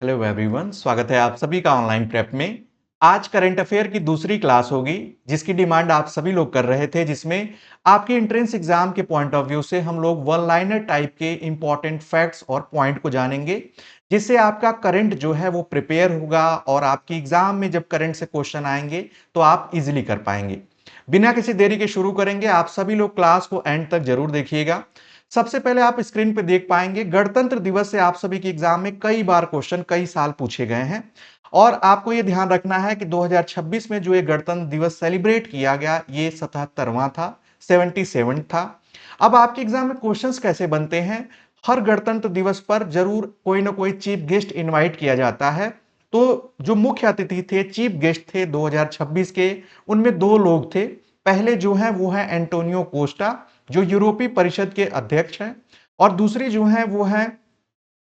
Hello everyone, स्वागत है आप सभी का ऑनलाइन प्रेप में। आज करंट अफेयर की दूसरी क्लास होगी जिसकी डिमांड आप सभी लोग कर रहे थे, जिसमें आपके एंट्रेंस एग्जाम के पॉइंट ऑफ व्यू से हम लोग वन लाइनर टाइप के इंपॉर्टेंट फैक्ट्स और पॉइंट को जानेंगे, जिससे आपका करंट जो है वो प्रिपेयर होगा और आपकी एग्जाम में जब करंट से क्वेश्चन आएंगे तो आप इजिली कर पाएंगे। बिना किसी देरी के शुरू करेंगे। आप सभी लोग क्लास को एंड तक जरूर देखिएगा। सबसे पहले आप स्क्रीन पे देख पाएंगे गणतंत्र दिवस से आप सभी के एग्जाम में कई बार क्वेश्चन कई साल पूछे गए हैं और आपको यह ध्यान रखना है कि 2026 में जो ये गणतंत्र दिवस सेलिब्रेट किया गया ये 77वां था, 77 था। अब आपके एग्जाम में क्वेश्चंस कैसे बनते हैं, हर गणतंत्र दिवस पर जरूर कोई ना कोई चीफ गेस्ट इनवाइट किया जाता है। तो जो मुख्य अतिथि थे, चीफ गेस्ट थे 2026 के, उनमें दो लोग थे। पहले जो है वो है एंटोनियो कोस्टा, जो यूरोपीय परिषद के अध्यक्ष हैं, और दूसरी जो है वो है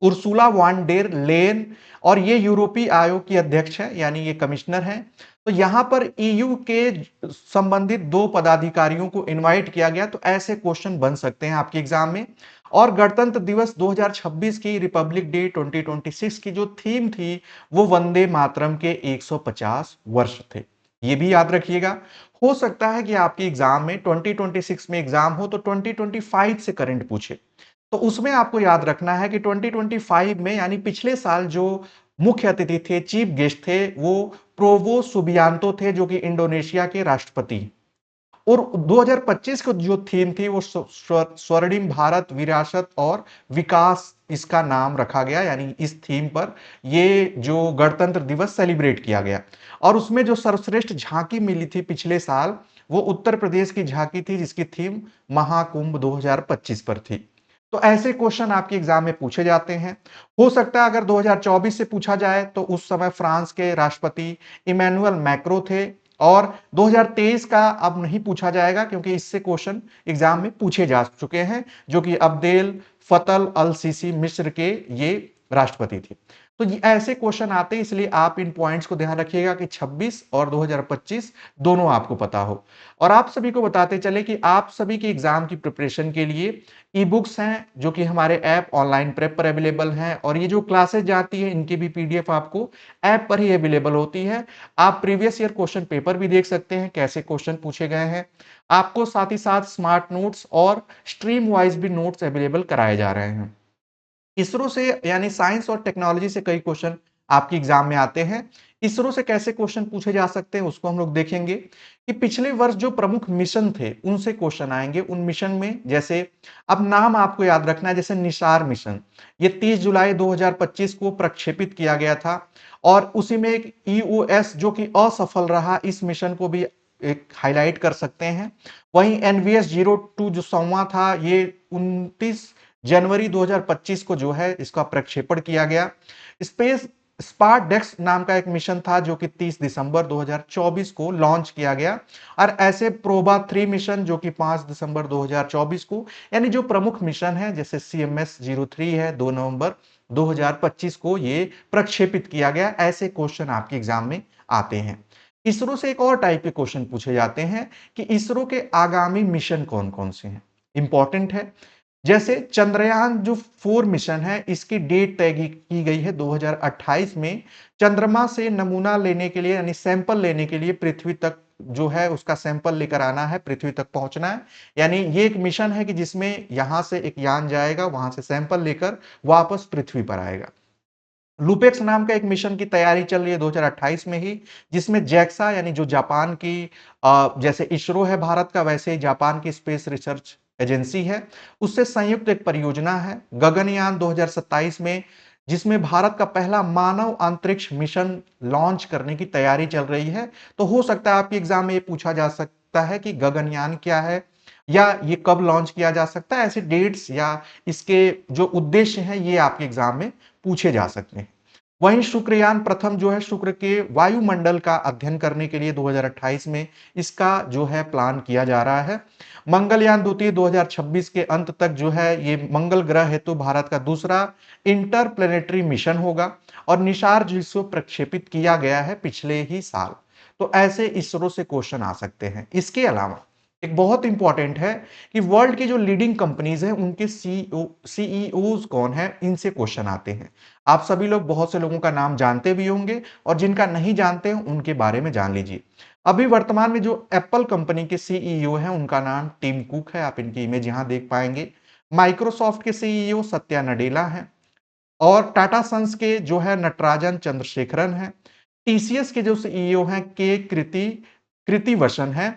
उर्सुला वान डेर लेन, और ये यूरोपीय आयोग की अध्यक्ष है, यानी ये कमिश्नर हैं। तो यहां पर ईयू के संबंधित दो पदाधिकारियों को इनवाइट किया गया। तो ऐसे क्वेश्चन बन सकते हैं आपके एग्जाम में। और गणतंत्र दिवस 2026 की, रिपब्लिक डे 2026 की जो थीम थी वो वंदे मातरम के 150 वर्ष थे, ये भी याद रखिएगा। हो सकता है कि आपके एग्जाम में 2026 में एग्जाम हो तो 2025 से करंट पूछे। तो उसमें आपको याद रखना है कि 2025 में, यानी पिछले साल, जो मुख्य अतिथि थे, चीफ गेस्ट थे, वो प्रोवो सुबियांतो थे, जो कि इंडोनेशिया के राष्ट्रपति। और 2025 को जो थीम थी वो स्वर्णिम भारत, विरासत और विकास, इसका नाम रखा गया, यानी इस थीम पर ये जो गणतंत्र दिवस सेलिब्रेट किया गया। और उसमें जो सर्वश्रेष्ठ झांकी मिली थी पिछले साल, वो उत्तर प्रदेश की झांकी थी, जिसकी थीम महाकुंभ 2025 पर थी। तो ऐसे क्वेश्चन आपके एग्जाम में पूछे जाते हैं। हो सकता है अगर 2024 से पूछा जाए तो उस समय फ्रांस के राष्ट्रपति इमैनुअल मैक्रो थे, और 2023 का अब नहीं पूछा जाएगा क्योंकि इससे क्वेश्चन एग्जाम में पूछे जा चुके हैं, जो कि अब्देल फतल अल सीसी मिस्र के ये राष्ट्रपति थे। तो ये ऐसे क्वेश्चन आते हैं, इसलिए आप इन पॉइंट्स को ध्यान रखिएगा कि 26 और 2025 दोनों आपको पता हो। और आप सभी को बताते चले कि आप सभी की एग्जाम की प्रिपरेशन के लिए ई बुक्स हैं, जो कि हमारे ऐप ऑनलाइन प्रेप पर अवेलेबल हैं, और ये जो क्लासेस जाती है इनकी भी पीडीएफ आपको ऐप पर ही अवेलेबल होती है। आप प्रीवियस ईयर क्वेश्चन पेपर भी देख सकते हैं, कैसे क्वेश्चन पूछे गए हैं। आपको साथ ही साथ स्मार्ट नोट्स और स्ट्रीम वाइज भी नोट्स अवेलेबल कराए जा रहे हैं। इसरो से, यानी साइंस और टेक्नोलॉजी से कई क्वेश्चन आपके एग्जाम में आते हैं। इसरो से कैसे क्वेश्चन पूछे जा सकते हैं उसको हम लोग देखेंगे कि पिछले वर्ष जो प्रमुख मिशन थे उनसे क्वेश्चन आएंगे। उन मिशन में जैसे, अब नाम आपको याद रखना है, जैसे निसार मिशन, ये 30 जुलाई 2025 को प्रक्षेपित किया गया था, और उसी में एक ईओएस जो कि असफल रहा, इस मिशन को भी एक हाईलाइट कर सकते हैं। वहीं एनवीएस 02 जो 100वां था, ये 29 जनवरी 2025 को जो है इसका प्रक्षेपण किया गया। स्पेस स्पारडेक्स नाम का एक मिशन था जो कि 30 दिसंबर 2024 को लॉन्च किया गया। और ऐसे प्रोबा 3 मिशन जो कि 5 दिसंबर 2024 को, यानी जो प्रमुख मिशन है, जैसे सीएमएस 03 है, 2 नवंबर 2025 को ये प्रक्षेपित किया गया। ऐसे क्वेश्चन आपके एग्जाम में आते हैं। इसरो से एक और टाइप के क्वेश्चन पूछे जाते हैं कि इसरो के आगामी मिशन कौन कौन से हैं, इंपॉर्टेंट है। जैसे चंद्रयान जो 4 मिशन है, इसकी डेट तय की गई है 2028 में। चंद्रमा से नमूना लेने के लिए, यानी सैंपल लेने के लिए पृथ्वी तक जो है उसका सैंपल लेकर आना है, पृथ्वी तक पहुंचना है। यानी ये एक मिशन है कि जिसमें यहां से एक यान जाएगा, वहां से सैंपल लेकर वापस पृथ्वी पर आएगा। लुपेक्स नाम का एक मिशन की तैयारी चल रही है 2028 में ही, जिसमें जैक्सा, यानी जो जापान की, जैसे इसरो है भारत का, वैसे ही जापान की स्पेस रिसर्च एजेंसी है, उससे संयुक्त एक परियोजना है गगनयान 2027 में, जिसमें भारत का पहला मानव अंतरिक्ष मिशन लॉन्च करने की तैयारी चल रही है। तो हो सकता है आपके एग्जाम में ये पूछा जा सकता है कि गगनयान क्या है, या ये कब लॉन्च किया जा सकता है। ऐसे डेट्स या इसके जो उद्देश्य हैं ये आपके एग्जाम में पूछे जा सकते हैं। वहीं शुक्रयान प्रथम जो है, शुक्र के वायुमंडल का अध्ययन करने के लिए 2028 में इसका जो है प्लान किया जा रहा है। मंगलयान द्वितीय 2026 के अंत तक जो है ये मंगल ग्रह हेतु भारत का दूसरा इंटरप्लेनेटरी मिशन होगा। और निशार जिसको प्रक्षेपित किया गया है पिछले ही साल। तो ऐसे इसरो से क्वेश्चन आ सकते हैं। इसके अलावा एक बहुत इंपॉर्टेंट है कि वर्ल्ड की जो लीडिंग कंपनीज हैं उनके सीईओज कौन है, इनसे क्वेश्चन आते हैं। आप सभी लोग बहुत से लोगों का नाम जानते भी होंगे और जिनका नहीं जानते हैं उनके बारे में जान लीजिए। अभी वर्तमान में जो एप्पल कंपनी के सीईओ हैं उनका नाम टिम कुक है, आप इनकी इमेज यहां देख पाएंगे। माइक्रोसॉफ्ट के सीईओ सत्या नडेला हैं और टाटा सन्स के जो है नटराजन चंद्रशेखरन है। टीसीएस के जो सीईओ हैं के कृति वसन है।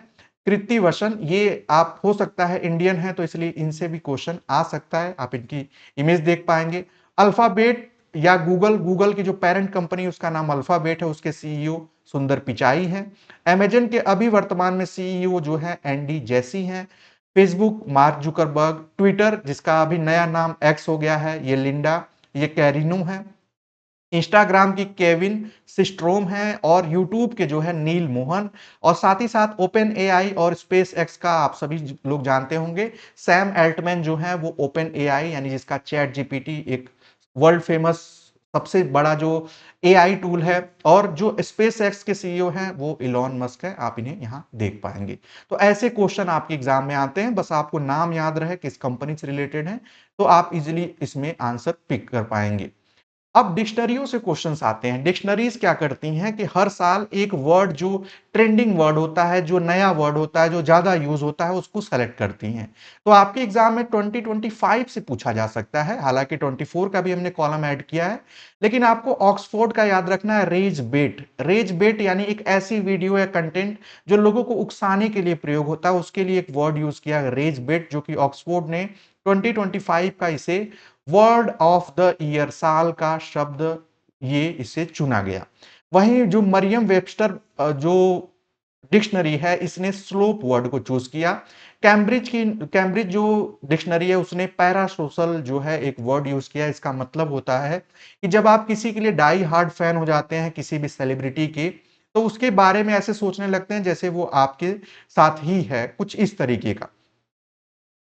कृति वसन ये आप हो सकता है इंडियन है तो इसलिए इनसे भी क्वेश्चन आ सकता है, आप इनकी इमेज देख पाएंगे। अल्फाबेट या गूगल की जो पेरेंट कंपनी उसका नाम अल्फाबेट है, उसके सीईओ सुंदर पिचाई हैं। अमेजन के अभी वर्तमान में सीईओ जो है एंडी जेसी हैं। फेसबुक मार्क जुकरबर्ग, ट्विटर जिसका अभी नया नाम एक्स हो गया है ये लिंडा ये कैरिनो है। इंस्टाग्राम की केविन सिस्ट्रोम है और यूट्यूब के जो है नील मोहन। और साथ ही साथ ओपन एआई और स्पेस एक्स का आप सभी लोग जानते होंगे, सैम एल्टमैन जो है वो ओपन एआई यानी जिसका चैट जीपीटी एक वर्ल्ड फेमस सबसे बड़ा जो एआई टूल है। और जो स्पेस एक्स के सीईओ हैं वो इलॉन मस्क है, आप इन्हें यहां देख पाएंगे। तो ऐसे क्वेश्चन आपके एग्जाम में आते हैं, बस आपको नाम याद रहे किस कंपनी से रिलेटेड है तो आप इजिली इसमें आंसर पिक कर पाएंगे। अब डिक्शनरियों से क्वेश्चंस आते हैं। डिक्शनरीज क्या करती हैं कि हर साल एक वर्ड जो ट्रेंडिंग वर्ड होता है, जो नया वर्ड होता है, जो ज्यादा यूज होता है, उसको सेलेक्ट करती हैं। तो आपके एग्जाम में 2025 से पूछा जा सकता है, हालांकि 24 का भी हमने कॉलम ऐड किया है। लेकिन आपको ऑक्सफोर्ड का याद रखना है, रेज बेट। रेज बेट यानी एक ऐसी वीडियो या कंटेंट जो लोगों को उकसाने के लिए प्रयोग होता है, उसके लिए एक वर्ड यूज किया रेज बेट, जो कि ऑक्सफोर्ड ने 2025 का इसे वर्ड ऑफ द ईयर साल का शब्द ये इसे चुना गया। वहीं जो मरियम वेबस्टर जो डिक्शनरी है इसने स्लोप वर्ड को चूज किया। कैम्ब्रिज जो डिक्शनरी है उसने पैरासोशल जो है एक वर्ड यूज किया। इसका मतलब होता है कि जब आप किसी के लिए डाई हार्ड फैन हो जाते हैं किसी भी सेलिब्रिटी के, तो उसके बारे में ऐसे सोचने लगते हैं जैसे वो आपके साथ ही है, कुछ इस तरीके का।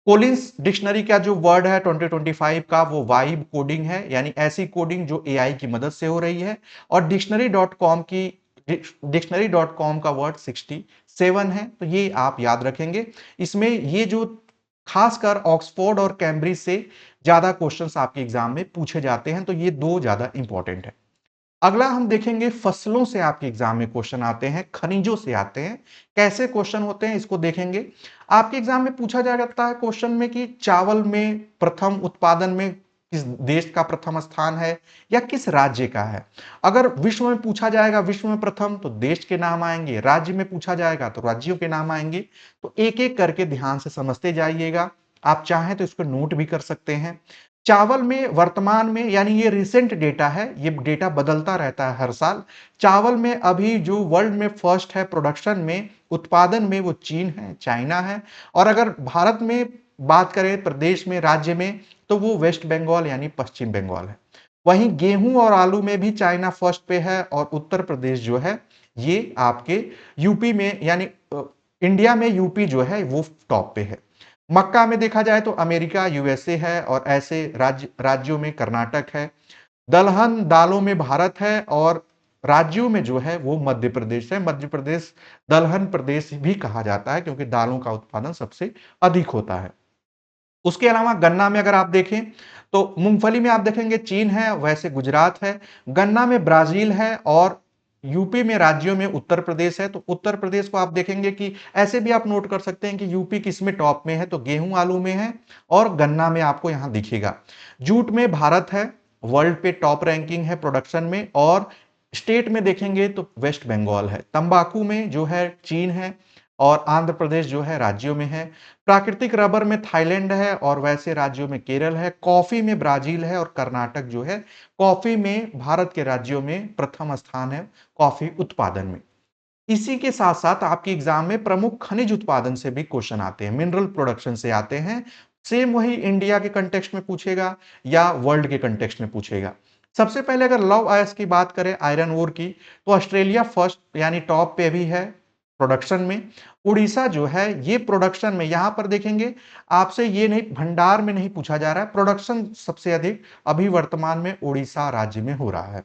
कोलिंस डिक्शनरी का जो वर्ड है 2025 का वो वाइब कोडिंग है, यानी ऐसी कोडिंग जो एआई की मदद से हो रही है। और डिक्शनरी डॉट कॉम का वर्ड 67 है, तो ये आप याद रखेंगे। इसमें ये जो खासकर ऑक्सफोर्ड और कैम्ब्रिज से ज्यादा क्वेश्चंस आपके एग्जाम में पूछे जाते हैं, तो ये दो ज्यादा इंपॉर्टेंट है। अगला हम देखेंगे फसलों से आपके एग्जाम में क्वेश्चन आते हैं, खनिजों से आते हैं। कैसे क्वेश्चन होते हैं इसको देखेंगे। आपके एग्जाम में पूछा जाता है क्वेश्चन में कि चावल में प्रथम उत्पादन में किस देश का प्रथम स्थान है या किस राज्य का है। अगर विश्व में पूछा जाएगा विश्व में प्रथम तो देश के नाम आएंगे, राज्य में पूछा जाएगा तो राज्यों के नाम आएंगे। तो एक एक करके ध्यान से समझते जाइएगा। आप चाहें तो इसको नोट भी कर सकते हैं। चावल में वर्तमान में यानी ये रिसेंट डेटा है, ये डेटा बदलता रहता है हर साल। चावल में अभी जो वर्ल्ड में फर्स्ट है प्रोडक्शन में, उत्पादन में, वो चीन है, चाइना है। और अगर भारत में बात करें प्रदेश में, राज्य में, तो वो वेस्ट बंगाल यानी पश्चिम बंगाल है। वहीं गेहूं और आलू में भी चाइना फर्स्ट पे है और उत्तर प्रदेश जो है ये आपके यूपी में यानी इंडिया में यूपी जो है वो टॉप पे है। मक्का में देखा जाए तो अमेरिका यूएसए है और ऐसे राज्यों में कर्नाटक है। दलहन दालों में भारत है और राज्यों में जो है वो मध्य प्रदेश है। मध्य प्रदेश दलहन प्रदेश भी कहा जाता है क्योंकि दालों का उत्पादन सबसे अधिक होता है। उसके अलावा गन्ना में अगर आप देखें तो मूंगफली में आप देखेंगे चीन है, वैसे गुजरात है। गन्ना में ब्राजील है और यूपी में राज्यों में उत्तर प्रदेश है। तो उत्तर प्रदेश को आप देखेंगे कि ऐसे भी आप नोट कर सकते हैं कि यूपी किस में टॉप में है, तो गेहूं आलू में है और गन्ना में आपको यहां दिखेगा। जूट में भारत है, वर्ल्ड पे टॉप रैंकिंग है प्रोडक्शन में। और स्टेट में देखेंगे तो वेस्ट बंगाल है। तंबाकू में जो है चीन है और आंध्र प्रदेश जो है राज्यों में है। प्राकृतिक रबर में थाईलैंड है और वैसे राज्यों में केरल है। कॉफी में ब्राजील है और कर्नाटक जो है कॉफी में भारत के राज्यों में प्रथम स्थान है कॉफी उत्पादन में। इसी के साथ साथ आपके एग्जाम में प्रमुख खनिज उत्पादन से भी क्वेश्चन आते हैं, मिनरल प्रोडक्शन से आते हैं। सेम वही इंडिया के कंटेक्स्ट में पूछेगा या वर्ल्ड के कंटेक्स्ट में पूछेगा। सबसे पहले अगर लव आयस की बात करें आयरन ओर की, तो ऑस्ट्रेलिया फर्स्ट यानी टॉप पे भी है प्रोडक्शन में। उड़ीसा जो है ये प्रोडक्शन में, यहां पर देखेंगे आपसे ये नहीं भंडार में नहीं पूछा जा रहा है, प्रोडक्शन सबसे अधिक अभी वर्तमान में उड़ीसा राज्य में हो रहा है।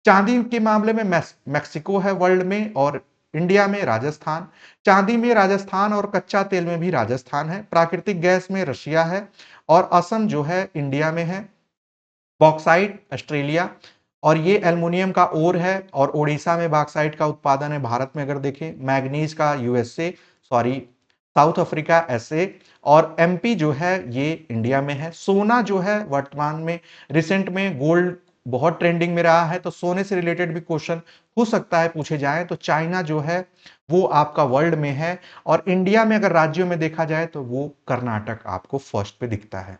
चांदी के मामले में मैक्सिको है वर्ल्ड में और इंडिया में राजस्थान, चांदी में राजस्थान और कच्चा तेल में भी राजस्थान है, प्राकृतिक गैस में रशिया है और असम जो है इंडिया में है, बॉक्साइट ऑस्ट्रेलिया और ये एल्युमिनियम का ओर है और ओडिशा में बॉक्साइट का उत्पादन है। भारत में अगर देखें मैग्नीज का USA sorry South Africa SA और एमपी जो है ये इंडिया में है। सोना जो है वर्तमान में रिसेंट में गोल्ड बहुत ट्रेंडिंग में रहा है, तो सोने से रिलेटेड भी क्वेश्चन हो सकता है पूछे जाए। तो चाइना जो है वो आपका वर्ल्ड में है और इंडिया में अगर राज्यों में देखा जाए तो वो कर्नाटक आपको फर्स्ट पे दिखता है।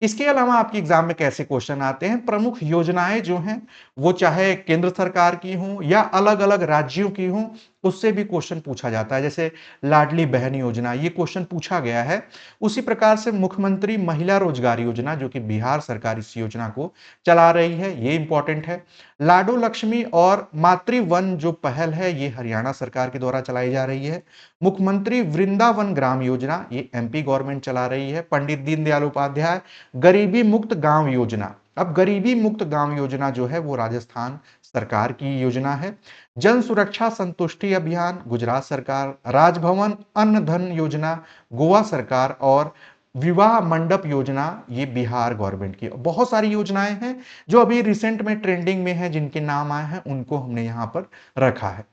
इसके अलावा आपके एग्जाम में कैसे क्वेश्चन आते हैं, प्रमुख योजनाएं जो हैं वो चाहे केंद्र सरकार की हों या अलग अलग राज्यों की हों, उससे भी क्वेश्चन पूछा जाता है। जैसे लाडली बहन योजना, ये क्वेश्चन पूछा गया है। उसी प्रकार से मुख्यमंत्री महिला रोजगार योजना, जो कि बिहार सरकार इस योजना को चला रही है, ये इंपॉर्टेंट है। लाडो लक्ष्मी और मातृवन जो पहल है ये हरियाणा सरकार के द्वारा चलाई जा रही है। मुख्यमंत्री वृंदावन ग्राम योजना ये एमपी गवर्नमेंट चला रही है। पंडित दीनदयाल उपाध्याय गरीबी मुक्त गांव योजना, अब गरीबी मुक्त गांव योजना जो है वो राजस्थान सरकार की योजना है। जन सुरक्षा संतुष्टि अभियान गुजरात सरकार, राजभवन अन्न धन योजना गोवा सरकार और विवाह मंडप योजना ये बिहार गवर्नमेंट की। बहुत सारी योजनाएं हैं जो अभी रिसेंट में ट्रेंडिंग में है, जिनके नाम आए हैं उनको हमने यहां पर रखा है।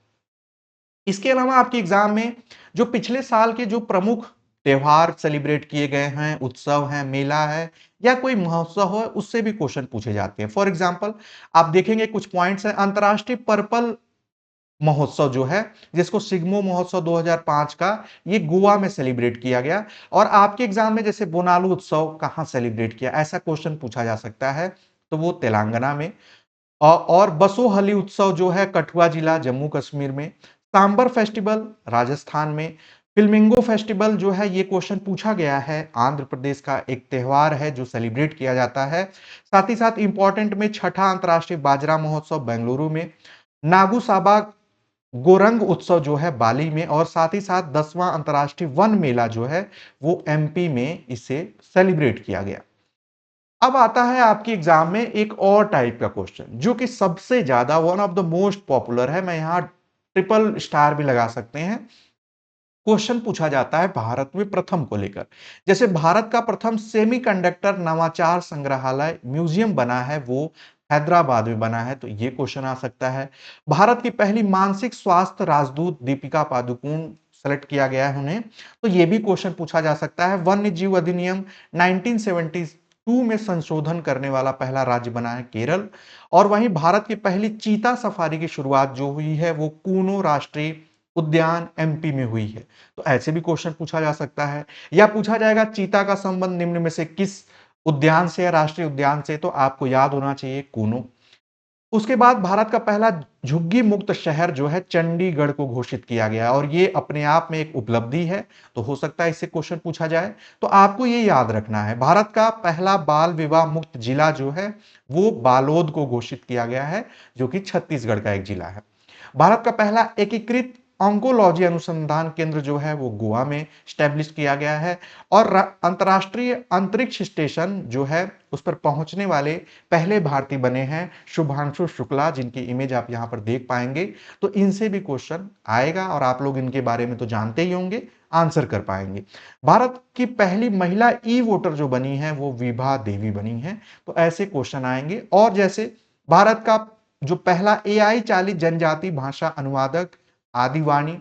इसके अलावा आपके एग्जाम में जो पिछले साल के जो प्रमुख त्योहार सेलिब्रेट किए गए हैं, उत्सव हैं, मेला है या कोई महोत्सव है, उससे भी क्वेश्चन पूछे जाते हैं। फॉर एग्जांपल आप देखेंगे कुछ पॉइंट्स हैं। अंतर्राष्ट्रीय पर्पल महोत्सव जो है, जिसको सिग्मो महोत्सव 2005 का, ये गोवा में सेलिब्रेट किया गया। और आपके एग्जाम में जैसे बोनालू उत्सव कहां सेलिब्रेट किया, ऐसा क्वेश्चन पूछा जा सकता है, तो वो तेलंगाना में। और बसोहली उत्सव जो है कठुआ जिला जम्मू कश्मीर में। सांबर फेस्टिवल राजस्थान में। फिल्मिंगो फेस्टिवल जो है ये क्वेश्चन पूछा गया है, आंध्र प्रदेश का एक त्योहार है जो सेलिब्रेट किया जाता है। साथ ही साथ इंपॉर्टेंट में छठा अंतर्राष्ट्रीय बाजरा महोत्सव बेंगलुरु में। नागू साबा गोरंग उत्सव जो है बाली में। और साथ ही साथ 10वां अंतर्राष्ट्रीय वन मेला जो है वो एमपी में इसे सेलिब्रेट किया गया। अब आता है आपके एग्जाम में एक और टाइप का क्वेश्चन जो कि सबसे ज्यादा one of the most popular है, मैं यहां ट्रिपल स्टार भी लगा सकते हैं। क्वेश्चन पूछा जाता है भारत में प्रथम को लेकर। जैसे भारत का प्रथम सेमीकंडक्टर नवाचार संग्रहालय म्यूजियम बना है वो हैदराबाद में बना है, तो ये क्वेश्चन आ सकता है। भारत की पहली मानसिक स्वास्थ्य राजदूत दीपिका पादुकोण सेलेक्ट किया गया है उन्हें, तो ये भी क्वेश्चन पूछा जा सकता है। वन्य जीव अधिनियम 1972 में संशोधन करने वाला पहला राज्य बना है केरल। और वहीं भारत की पहली चीता सफारी की शुरुआत जो हुई है वो कूनो राष्ट्रीय उद्यान एमपी में हुई है, तो ऐसे भी क्वेश्चन पूछा जा सकता है। या पूछा जाएगा चीता का संबंध निम्न में से किस उद्यान से है, राष्ट्रीय उद्यान से, तो आपको याद होना चाहिए कूनो। उसके बाद भारत का पहला झुग्गी मुक्त शहर जो है चंडीगढ़ को घोषित किया गया और ये अपने आप में एक उपलब्धि है, तो हो सकता है इससे क्वेश्चन पूछा जाए। तो आपको ये याद रखना है, भारत का पहला बाल विवाह मुक्त जिला जो है वो बालोद को घोषित किया गया है, जो कि छत्तीसगढ़ का एक जिला है। भारत का पहला एकीकृत ऑन्कोलॉजी अनुसंधान केंद्र जो है वो गोवा में स्टैब्लिश किया गया है। और अंतरराष्ट्रीय अंतरिक्ष स्टेशन जो है उस पर पहुंचने वाले पहले भारतीय बने हैं शुभांशु शुक्ला, जिनकी इमेज आप यहां पर देख पाएंगे। तो इनसे भी क्वेश्चन आएगा और आप लोग इनके बारे में तो जानते ही होंगे, आंसर कर पाएंगे। भारत की पहली महिला ई वोटर जो बनी है वो विभा देवी बनी है, तो ऐसे क्वेश्चन आएंगे। और जैसे भारत का जो पहला एआई चालित जनजाति भाषा अनुवादक आदिवाणी,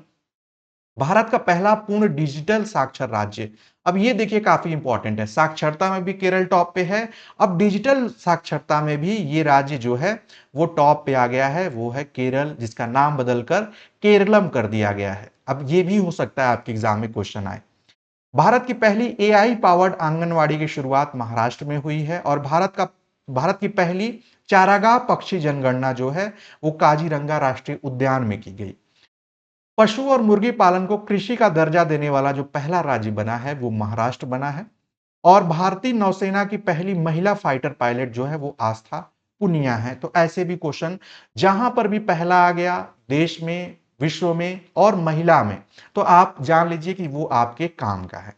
भारत का पहला पूर्ण डिजिटल साक्षर राज्य। अब ये देखिए काफी इंपॉर्टेंट है, साक्षरता में भी केरल टॉप पे है, अब डिजिटल साक्षरता में भी ये राज्य जो है वो टॉप पे आ गया है, वो है केरल, जिसका नाम बदलकर केरलम कर दिया गया है। अब ये भी हो सकता है आपके एग्जाम में क्वेश्चन आए। भारत की पहली एआई पावर्ड आंगनवाड़ी की शुरुआत महाराष्ट्र में हुई है। और भारत की पहली चारागाह पक्षी जनगणना जो है वो काजीरंगा राष्ट्रीय उद्यान में की गई। पशु और मुर्गी पालन को कृषि का दर्जा देने वाला जो पहला राज्य बना है वो महाराष्ट्र बना है। और भारतीय नौसेना की पहली महिला फाइटर पायलट जो है वो आस्था पुनिया है। तो ऐसे भी क्वेश्चन जहां पर भी पहला आ गया देश में, विश्व में और महिला में, तो आप जान लीजिए कि वो आपके काम का है।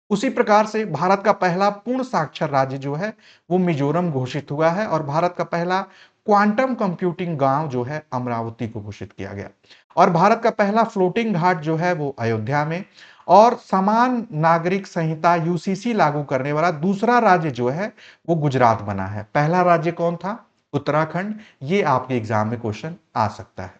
उसी प्रकार से भारत का पहला पूर्ण साक्षर राज्य जो है वो मिजोरम घोषित हुआ है। और भारत का पहला क्वांटम कंप्यूटिंग गांव जो है अमरावती को घोषित किया गया। और भारत का पहला फ्लोटिंग घाट जो है वो अयोध्या में। और समान नागरिक संहिता यूसीसी लागू करने वाला दूसरा राज्य जो है वो गुजरात बना है। पहला राज्य कौन था? उत्तराखंड। ये आपके एग्जाम में क्वेश्चन आ सकता है।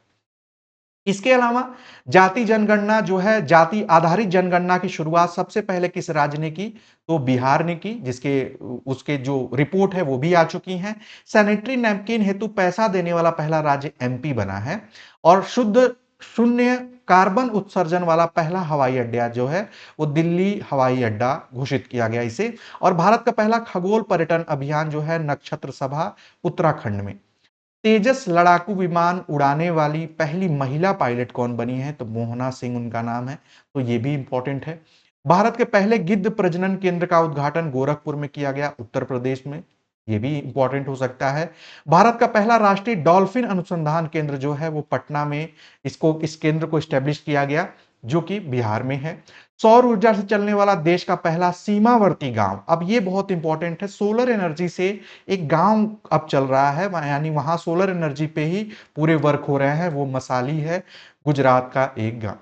इसके अलावा जाति जनगणना जो है, जाति आधारित जनगणना की शुरुआत सबसे पहले किस राज्य ने की? तो बिहार ने की, जिसके उसके जो रिपोर्ट है वो भी आ चुकी हैं। सैनिटरी नैपकिन हेतु पैसा देने वाला पहला राज्य एमपी बना है। और शुद्ध शून्य कार्बन उत्सर्जन वाला पहला हवाई अड्डा जो है वो दिल्ली हवाई अड्डा घोषित किया गया इसे। और भारत का पहला खगोल पर्यटन अभियान जो है नक्षत्र सभा उत्तराखंड में। तेजस लड़ाकू विमान उड़ाने वाली पहली महिला पायलट कौन बनी है? तो मोहना सिंह उनका नाम है। तो ये भी इंपॉर्टेंट है। भारत के पहले गिद्ध प्रजनन केंद्र का उद्घाटन गोरखपुर में किया गया, उत्तर प्रदेश में। ये भी इंपॉर्टेंट हो सकता है। भारत का पहला राष्ट्रीय डॉल्फिन अनुसंधान केंद्र जो है वो पटना में इस केंद्र को स्टैब्लिश किया गया, जो कि बिहार में है। सौर ऊर्जा से चलने वाला देश का पहला सीमावर्ती गांव, अब ये बहुत इंपॉर्टेंट है, सोलर एनर्जी से एक गांव अब चल रहा है, यानी वहां सोलर एनर्जी पे ही पूरे वर्क हो रहे हैं, वो मसाली है, गुजरात का एक गांव।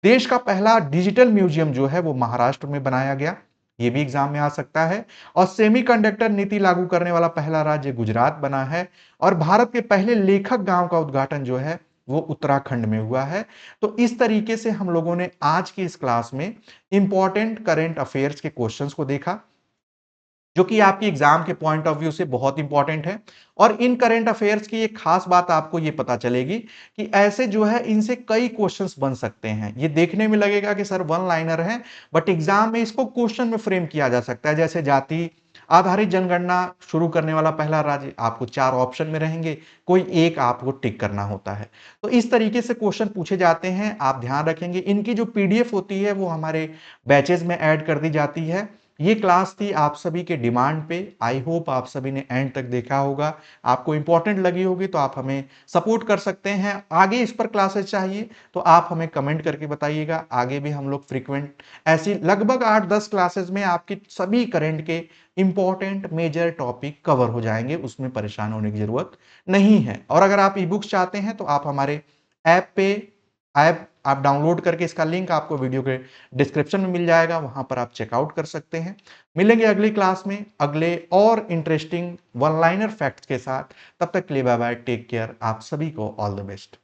देश का पहला डिजिटल म्यूजियम जो है वो महाराष्ट्र में बनाया गया, ये भी एग्जाम में आ सकता है। और सेमीकंडक्टर नीति लागू करने वाला पहला राज्य गुजरात बना है। और भारत के पहले लेखक गांव का उद्घाटन जो है वो उत्तराखंड में हुआ है। तो इस तरीके से हम लोगों ने आज की इस क्लास में इंपॉर्टेंट करंट अफेयर्स के क्वेश्चंस को देखा, जो कि आपकी एग्जाम के पॉइंट ऑफ व्यू से बहुत इंपॉर्टेंट है। और इन करंट अफेयर्स की एक खास बात आपको ये पता चलेगी कि ऐसे जो है इनसे कई क्वेश्चंस बन सकते हैं। ये देखने में लगेगा कि सर वन लाइनर है, बट एग्जाम में इसको क्वेश्चन में फ्रेम किया जा सकता है। जैसे जाति आधारित जनगणना शुरू करने वाला पहला राज्य, आपको 4 ऑप्शन में रहेंगे, कोई एक आपको टिक करना होता है। तो इस तरीके से क्वेश्चन पूछे जाते हैं, आप ध्यान रखेंगे। इनकी जो पीडीएफ होती है वो हमारे बैचेज में ऐड कर दी जाती है। ये क्लास थी आप सभी के डिमांड पे। आई होप आप सभी ने एंड तक देखा होगा, आपको इंपॉर्टेंट लगी होगी, तो आप हमें सपोर्ट कर सकते हैं। आगे इस पर क्लासेस चाहिए तो आप हमें कमेंट करके बताइएगा। आगे भी हम लोग फ्रीक्वेंट ऐसी लगभग 8-10 क्लासेस में आपकी सभी करंट के इंपॉर्टेंट मेजर टॉपिक कवर हो जाएंगे, उसमें परेशान होने की जरूरत नहीं है। और अगर आप ई बुक्स चाहते हैं तो आप हमारे ऐप आप डाउनलोड करके, इसका लिंक आपको वीडियो के डिस्क्रिप्शन में मिल जाएगा, वहां पर आप चेकआउट कर सकते हैं। मिलेंगे अगली क्लास में अगले और इंटरेस्टिंग वन लाइनर फैक्ट्स के साथ। तब तक के लिए बाय बाय, टेक केयर, आप सभी को ऑल द बेस्ट।